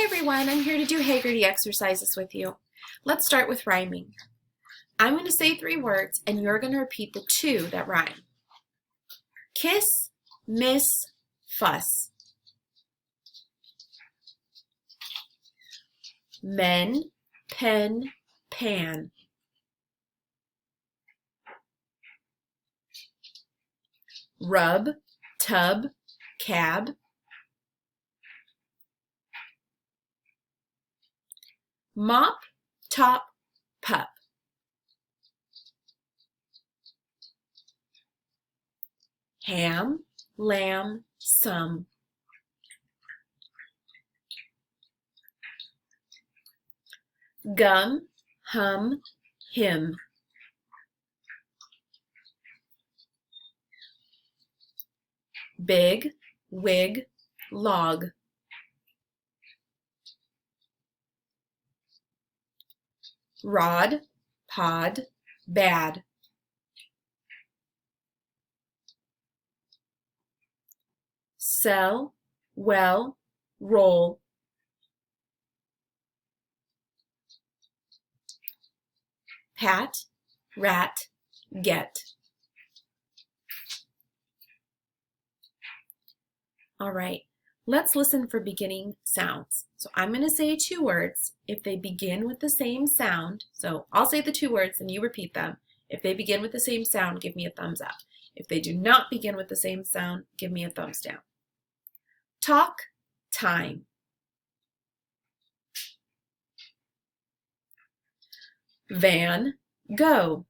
everyone, I'm here to do Heggerty exercises with you. Let's start with rhyming. I'm going to say 3 words and you're going to repeat the 2 that rhyme. Kiss, miss, fuss. Men, pen, pan. Rub, tub, cab. Mop, top, pup. Ham, lamb, some. Gum, hum, him. Big, wig, log. Rod, pod, bad. Sell, well, roll. Pat, rat, get. All right, let's listen for beginning sounds. So I'm going to say 2 words. If they begin with the same sound, so I'll say the 2 words and you repeat them. If they begin with the same sound, give me a thumbs up. If they do not begin with the same sound, give me a thumbs down. Talk, time. Van, go.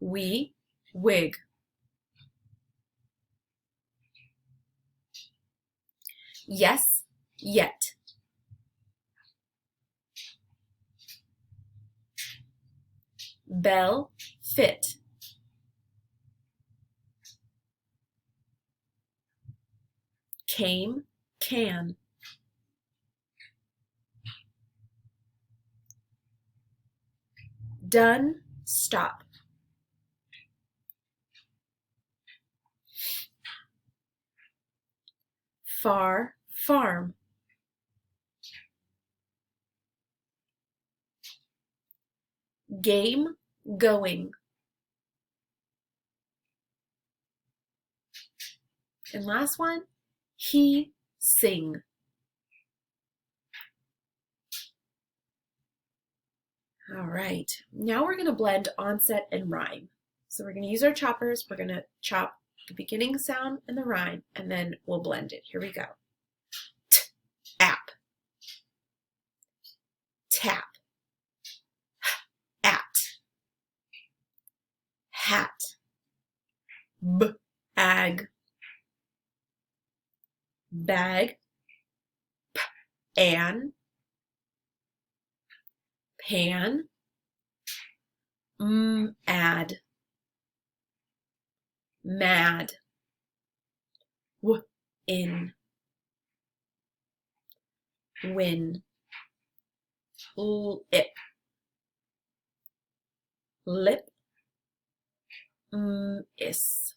We, wig. Yes, yet. Bell, fit. Came, can. Done, stop. Far, farm. Game, going. And last one, he, sing. All right, now we're going to blend onset and rhyme. So we're going to use our choppers. We're going to chop the beginning sound and the rhyme, and then we'll blend it. Here we go. T, app. Tap. At. Hat. B, ag. Bag. P, an. Pan. Add. Mad. W, in. Win. Lip. Lip. Is.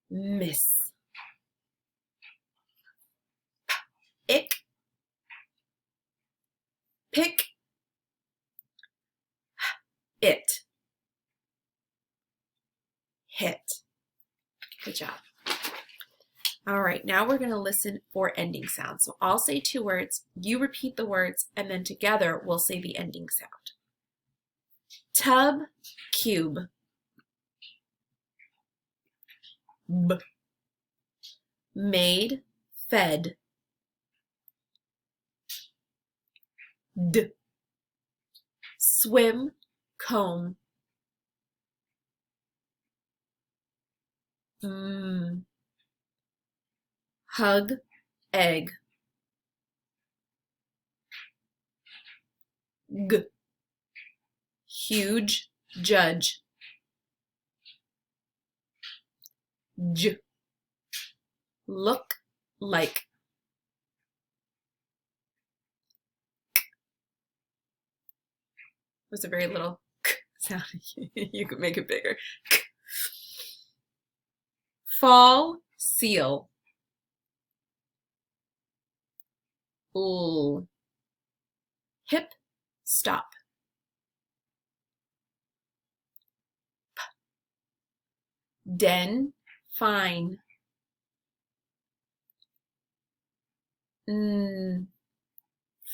Miss. Ick. Pick. It. Hit. Good job. All right, now we're going to listen for ending sounds. So I'll say 2 words, you repeat the words, and then together we'll say the ending sound. Tub, cube. B. Made, fed. D. Swim, comb. Hug, egg. G. Huge, judge. J. Look like. It was a very little k sound. You could make it bigger. K. Fall seal. L. Hip stop. P. Den fine. N.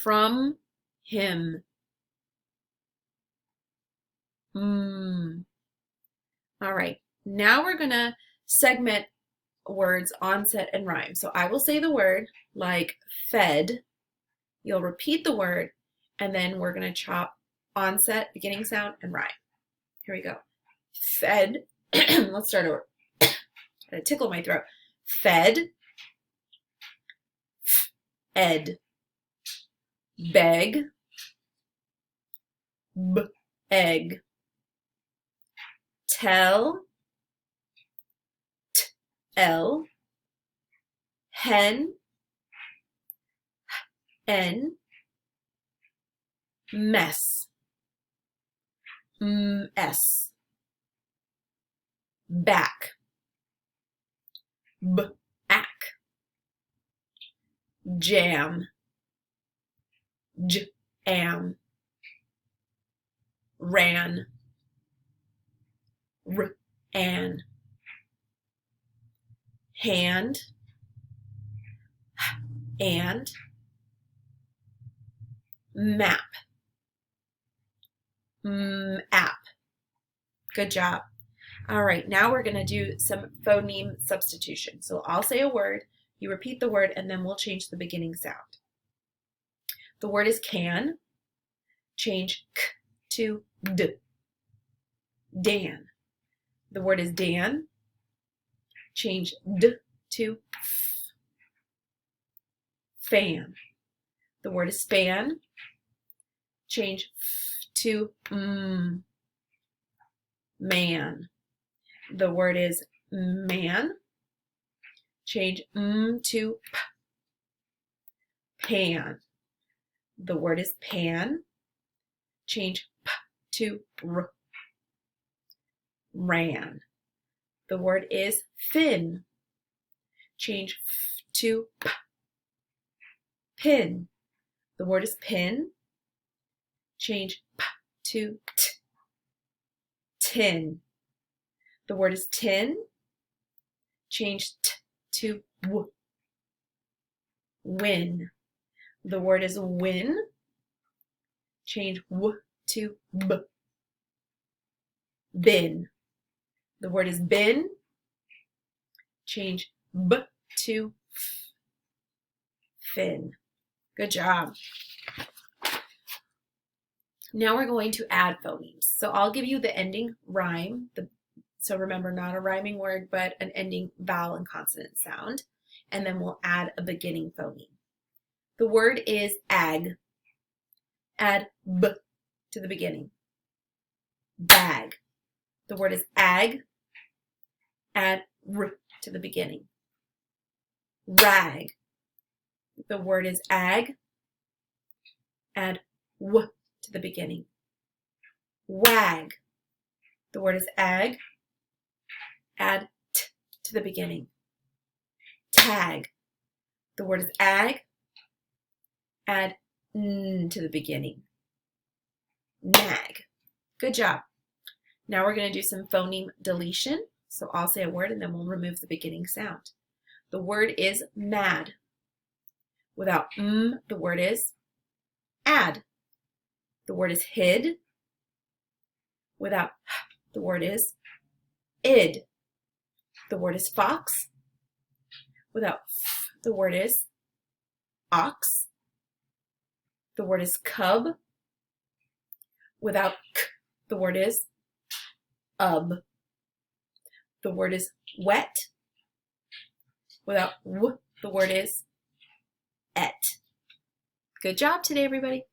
From him. All right, now we're gonna segment words, onset, and rhyme. So I will say the word like fed. You'll repeat the word, and then we're gonna chop onset, beginning sound, and rhyme. Here we go. Fed. Let's start over. Gotta tickle my throat. Fed. Ed. Beg. B. Egg. Tell. T. L. Hen. N. Mess. S. Back. Back. Jam. Am. Ran. An. Hand. And. Map. App. Good job. All right, now we're going to do some phoneme substitution. So I'll say a word, you repeat the word, and then we'll change the beginning sound. The word is can. Change k to d. Dan. The word is Dan. Change d to f. Fan. The word is fan. Change f to man. The word is man. Change to p. Pan. The word is pan. Change p to r. Ran. The word is fin. Change f to p. Pin. The word is pin. Change p to t. Tin. The word is tin. Change t to w. Win. The word is win. Change w to b. Bin. The word is bin. Change b to f. Fin. Good job. Now we're going to add phonemes. So I'll give you the ending rhyme. So remember, not a rhyming word, but an ending vowel and consonant sound. And then we'll add a beginning phoneme. The word is ag. Add b to the beginning. Bag. The word is ag. Add r to the beginning. Rag. The word is ag. Add w to the beginning. Wag. The word is ag. Add t to the beginning. Tag. The word is ag. Add n to the beginning. Nag. Good job. Now we're going to do some phoneme deletion. So I'll say a word and then we'll remove the beginning sound. The word is mad. Without the word is add. The word is hid. Without the word is id. The word is fox. Without the word is ox. The word is cub. Without k, the word is ub. The word is wet. Without w, the word is et. Good job today, everybody.